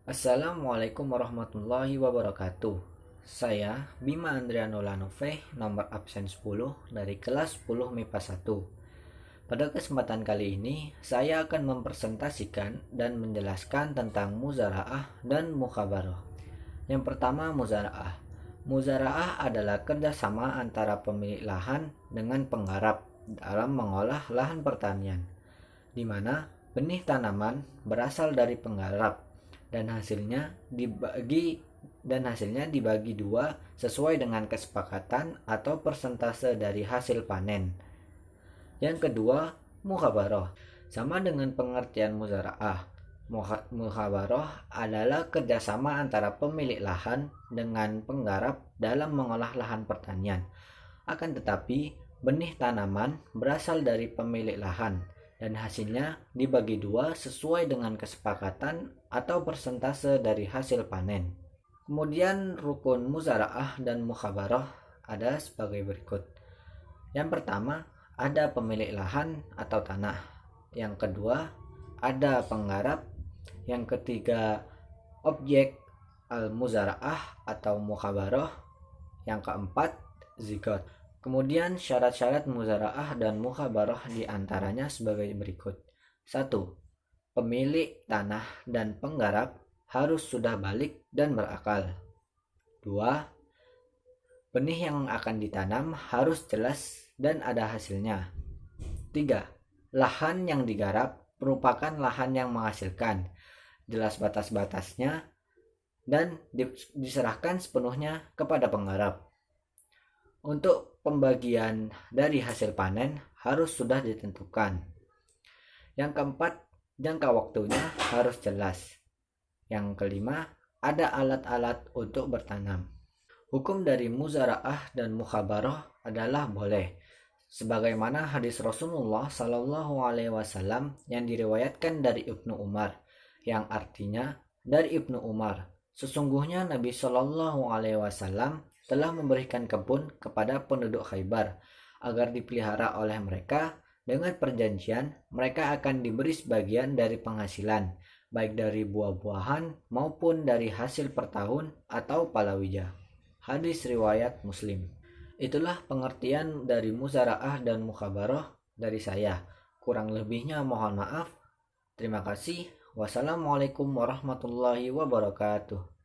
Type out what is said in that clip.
Assalamualaikum warahmatullahi wabarakatuh. Saya Bima Andriano Lanove, nomor absen 10 dari kelas 10 MIPA 1. Pada kesempatan kali ini, saya akan mempresentasikan dan menjelaskan tentang muzaraah dan mukhabarah. Yang pertama, muzaraah. Muzaraah adalah kerjasama antara pemilik lahan dengan penggarap dalam mengolah lahan pertanian, di mana benih tanaman berasal dari penggarap dan hasilnya dibagi dua sesuai dengan kesepakatan atau persentase dari hasil panen. Yang kedua, mukhabarah. Sama dengan pengertian muzaraah, mukhabarah adalah kerjasama antara pemilik lahan dengan penggarap dalam mengolah lahan pertanian. Akan tetapi, benih tanaman berasal dari pemilik lahan dan hasilnya dibagi dua sesuai dengan kesepakatan atau persentase dari hasil panen. Kemudian rukun muzaraah dan mukhabarah ada sebagai berikut. Yang pertama, ada pemilik lahan atau tanah. Yang kedua, ada penggarap. Yang ketiga, objek al-muzaraah atau mukhabarah. Yang keempat, zigot. Kemudian syarat-syarat muzaraah dan mukhabarah diantaranya sebagai berikut. 1. Pemilik tanah dan penggarap harus sudah balik dan berakal. 2. Benih yang akan ditanam harus jelas dan ada hasilnya. 3. Lahan yang digarap merupakan lahan yang menghasilkan, jelas batas-batasnya, dan diserahkan sepenuhnya kepada penggarap. Untuk pembagian dari hasil panen harus sudah ditentukan. Yang keempat, jangka waktunya harus jelas. Yang kelima, ada alat-alat untuk bertanam. Hukum dari muzaraah dan mukhabarah adalah boleh, sebagaimana hadis Rasulullah Shallallahu Alaihi Wasallam yang diriwayatkan dari Ibnu Umar, yang artinya dari Ibnu Umar, sesungguhnya Nabi Shallallahu Alaihi Wasallam telah memberikan kebun kepada penduduk Khaybar agar dipelihara oleh mereka. Dengan perjanjian, mereka akan diberi sebagian dari penghasilan, baik dari buah-buahan maupun dari hasil per tahun atau palawija. Hadis riwayat Muslim. Itulah pengertian dari muzaraah dan mukhabarah dari saya. Kurang lebihnya mohon maaf. Terima kasih. Wassalamualaikum warahmatullahi wabarakatuh.